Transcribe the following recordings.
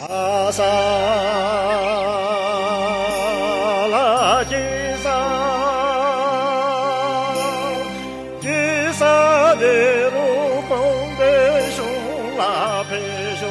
阿萨拉吉萨的路风的熊拉佩熊。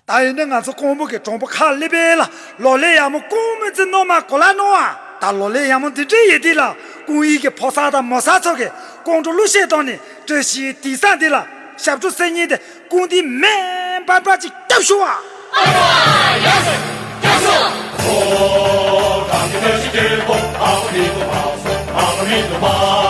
大人俺是公布给中部看里边了，老来俺们公们子弄嘛过来弄啊，但老来俺们的这一地了，公益给抛杀的没啥错的，光着路线当的这些第三的了，下不住生意的工地慢办法去搞修啊。哦，感谢的是结果，阿弥陀佛，阿弥陀佛。